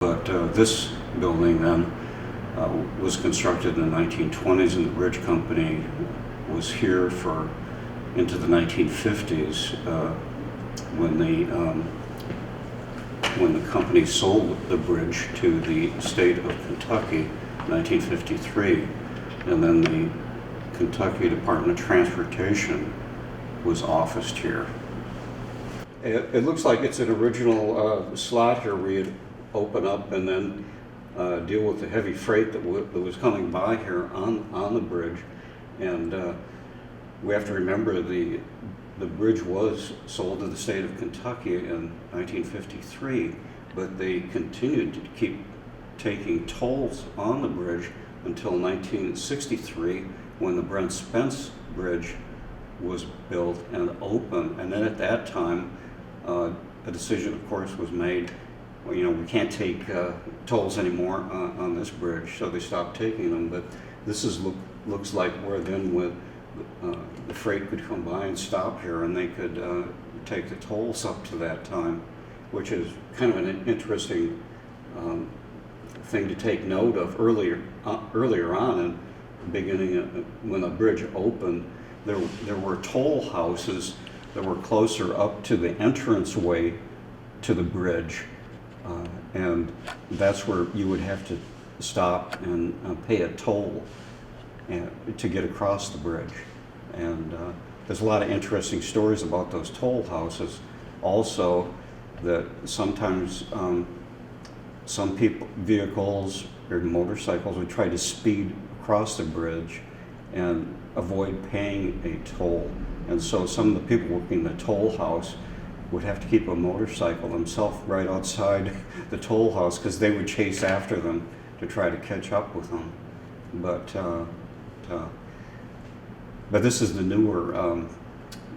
But this building then was constructed in the 1920s, and the bridge company was here for into the 1950s when the company sold the bridge to the state of Kentucky in 1953, and then the Kentucky Department of Transportation was officed here. It looks like it's an original slot here where you'd open up and then deal with the heavy freight that was coming by here on the bridge. And we have to remember the bridge was sold to the state of Kentucky in 1953, but they continued to keep taking tolls on the bridge until 1963, when the Brent Spence Bridge was built and opened. And then at that time, a decision, of course, was made. Well, we can't take tolls anymore on this bridge, so they stopped taking them. But this looks like where then the freight could come by and stop here, and they could take the tolls up to that time, which is kind of an interesting thing to take note of. Earlier on, in the beginning, when the bridge opened, there were toll houses that were closer up to the entranceway to the bridge, and that's where you would have to stop and pay a toll to get across the bridge. And there's a lot of interesting stories about those toll houses. Also, that sometimes some vehicles or motorcycles would try to speed across the bridge and avoid paying a toll. And so some of the people working the toll house would have to keep a motorcycle themselves right outside the toll house, because they would chase after them to try to catch up with them. But this is the newer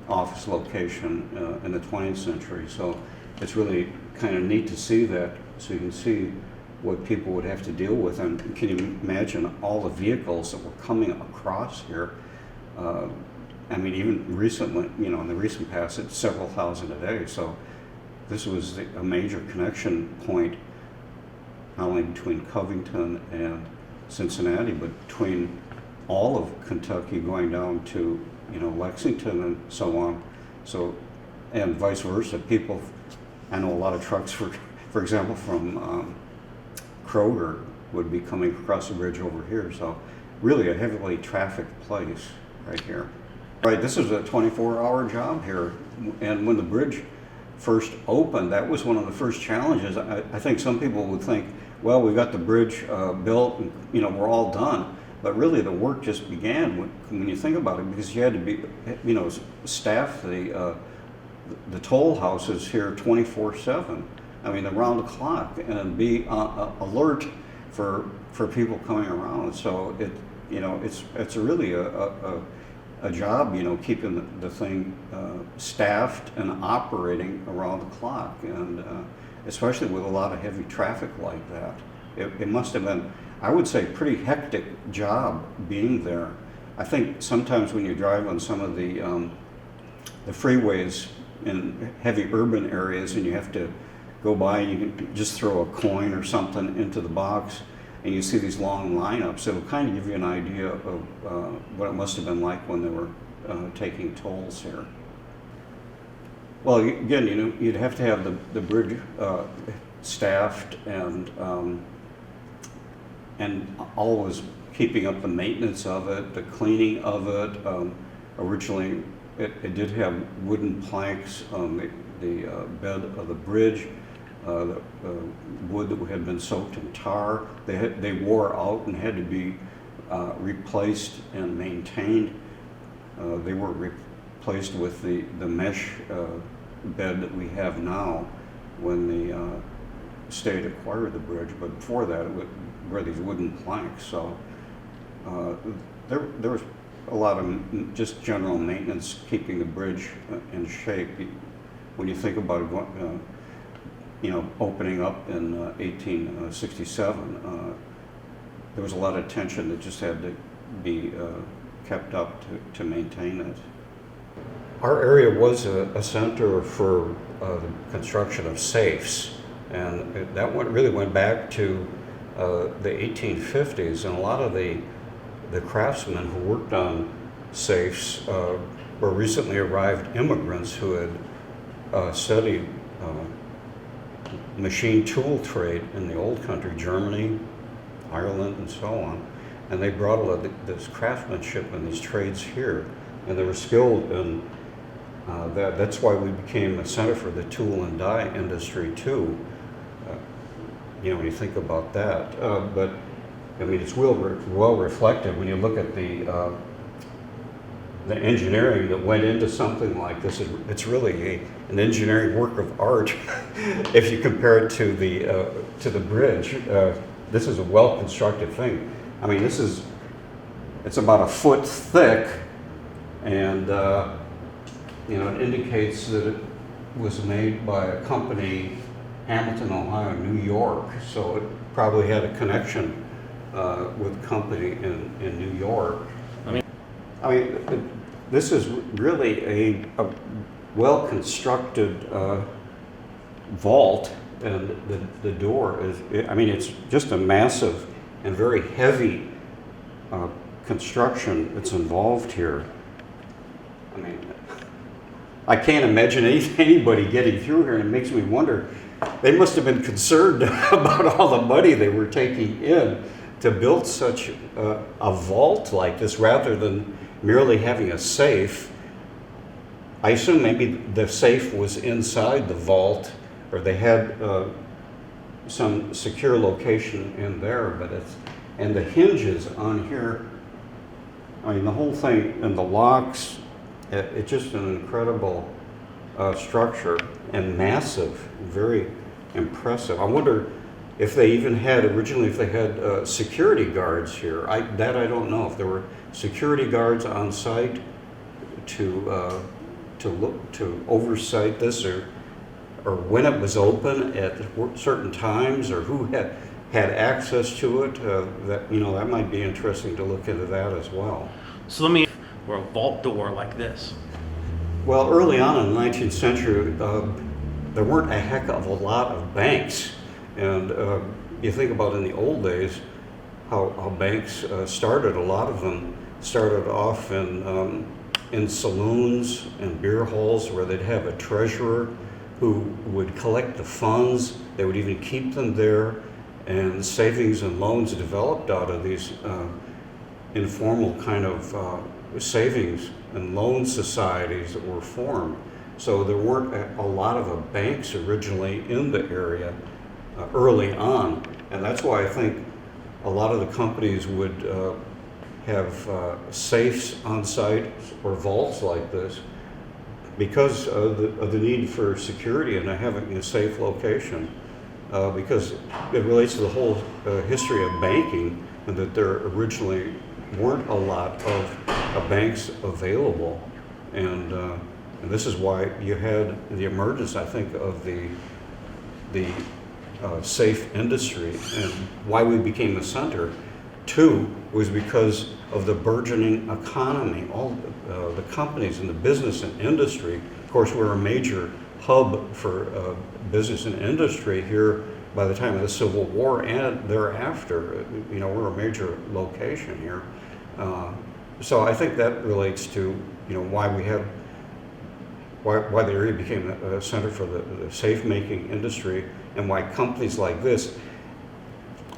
office location in the 20th century, so it's really kind of neat to see that, so you can see what people would have to deal with. And can you imagine all the vehicles that were coming across here? I mean, even recently, in the recent past, it's several thousand a day. So this was a major connection point, not only between Covington and Cincinnati, but between all of Kentucky going down to, Lexington and so on. So, and vice versa. People, I know a lot of trucks, for example, from Kroger would be coming across the bridge over here. So really a heavily trafficked place right here. Right, this is a 24-hour job here, and when the bridge first opened, that was one of the first challenges. I think some people would think, well, we got the bridge built, and we're all done. But really, the work just began when you think about it, because you had to be, staff the toll houses here 24/7. I mean, around the clock, and be alert for people coming around. So it's really a job, keeping the thing staffed and operating around the clock, and especially with a lot of heavy traffic like that. It must have been, I would say, pretty hectic job being there. I think sometimes when you drive on some of the freeways in heavy urban areas, and you have to go by and you can just throw a coin or something into the box, and you see these long lineups, it'll kind of give you an idea of what it must have been like when they were taking tolls here. Well, again, you'd have to have the bridge staffed and always keeping up the maintenance of it, the cleaning of it. Originally, it did have wooden planks on the bed of the bridge. The wood that had been soaked in tar, they wore out and had to be replaced and maintained. They were replaced with the mesh bed that we have now when the state acquired the bridge, but before that it were these wooden planks. So there was a lot of just general maintenance, keeping the bridge in shape. When you think about it, opening up in 1867, there was a lot of attention that just had to be kept up to maintain it. Our area was a center for the construction of safes, And that one really went back to the 1850s, and a lot of the craftsmen who worked on safes were recently arrived immigrants who had studied machine tool trade in the old country, Germany, Ireland, and so on. And they brought a lot of this craftsmanship and these trades here, and they were skilled in that. That's why we became a center for the tool and die industry too. When you think about that. But I mean, it's well reflected when you look at the engineering that went into something like this. It's really an engineering work of art if you compare it to the bridge. This is a well-constructed thing. I mean, it's about a foot thick, and it indicates that it was made by a company, Hamilton, Ohio, New York. So it probably had a connection with a company in New York. I mean, this is really a well-constructed vault, and the door is, it's just a massive and very heavy construction that's involved here. I mean, I can't imagine anybody getting through here, and it makes me wonder, they must have been concerned about all the money they were taking in to build such a vault like this rather than merely having a safe. I assume maybe the safe was inside the vault, or they had some secure location in there, and the hinges on here, I mean, the whole thing, and the locks, it's just an incredible structure, and massive, very impressive. I wonder if they even had, originally, if they had security guards here. I don't know, if there were security guards on site to oversight this, or when it was open at certain times, or who had access to it. That might be interesting to look into that as well. So or a vault door like this. Well, early on in the 19th century, there weren't a heck of a lot of banks. And you think about in the old days how banks started. A lot of them started off in saloons and beer halls where they'd have a treasurer who would collect the funds. They would even keep them there, and savings and loans developed out of these informal kind of savings and loan societies that were formed. So there weren't a lot of banks originally in the area early on, and that's why I think a lot of the companies would have safes on site or vaults like this because of the need for security and having a safe location, because it relates to the whole history of banking, and that there originally weren't a lot of banks available, and this is why you had the emergence, I think, of the safe industry, and why we became a center. Two was because of the burgeoning economy, all the companies in the business and industry. Of course, we're a major hub for business and industry here by the time of the Civil War and thereafter. We're a major location here. So I think that relates to why we had why the area became a center for the safe-making industry, and why companies like this,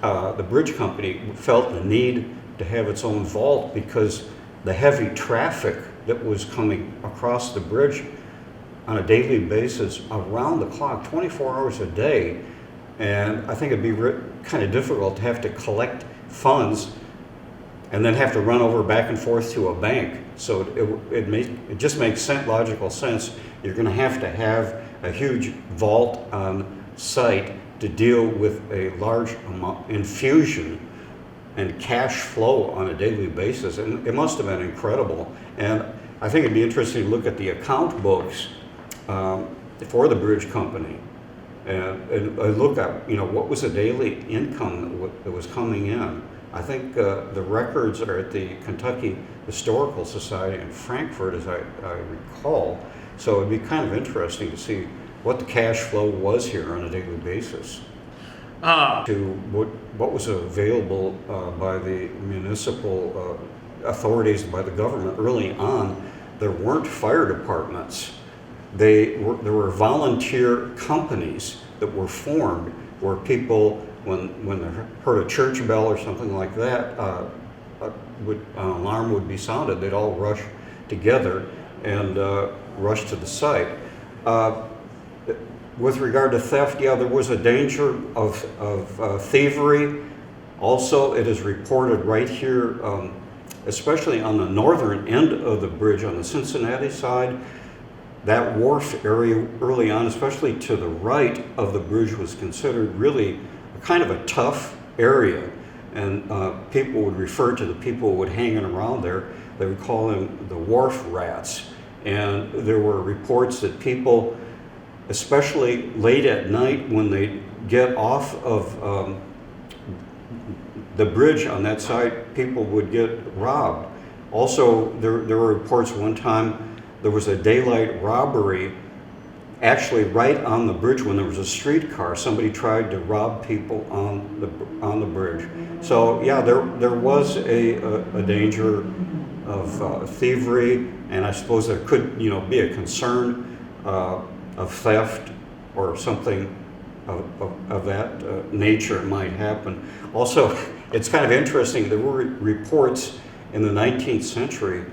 the bridge company, felt the need to have its own vault because the heavy traffic that was coming across the bridge on a daily basis, around the clock, 24 hours a day. And I think it'd be kind of difficult to have to collect funds and then have to run over back and forth to a bank. So it just makes logical sense. You're going to have a huge vault on site to deal with a large amount infusion and cash flow on a daily basis. And it must have been incredible. And I think it'd be interesting to look at the account books for the bridge company and look at what was the daily income that was coming in. I think the records are at the Kentucky Historical Society in Frankfurt, as I recall. So it'd be kind of interesting to see what the cash flow was here on a daily basis, Uh, to what was available by the municipal authorities, by the government early on. There weren't fire departments. There were volunteer companies that were formed where people, when they heard a church bell or something like that, an alarm would be sounded, they'd all rush together and rush to the site. With regard to theft, yeah, there was a danger of thievery. Also, it is reported right here, especially on the northern end of the bridge on the Cincinnati side, that wharf area early on, especially to the right of the bridge, was considered really kind of a tough area. And people would refer to the people who would hanging around there, they would call them the wharf rats. And there were reports that people, especially late at night when they get off of the bridge on that side, people would get robbed. Also, there were reports one time there was a daylight robbery actually right on the bridge when there was a streetcar. Somebody tried to rob people on the bridge. So yeah, there was a danger of thievery, and I suppose there could be a concern of theft or something of that nature might happen. Also, it's kind of interesting, there were reports in the 19th century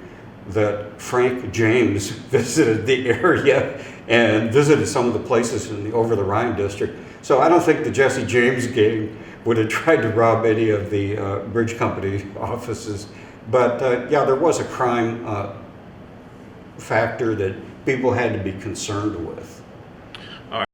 that Frank James visited the area and visited some of the places in the Over the Rhine district. So I don't think the Jesse James gang would have tried to rob any of the bridge company offices. But yeah, there was a crime factor that people had to be concerned with.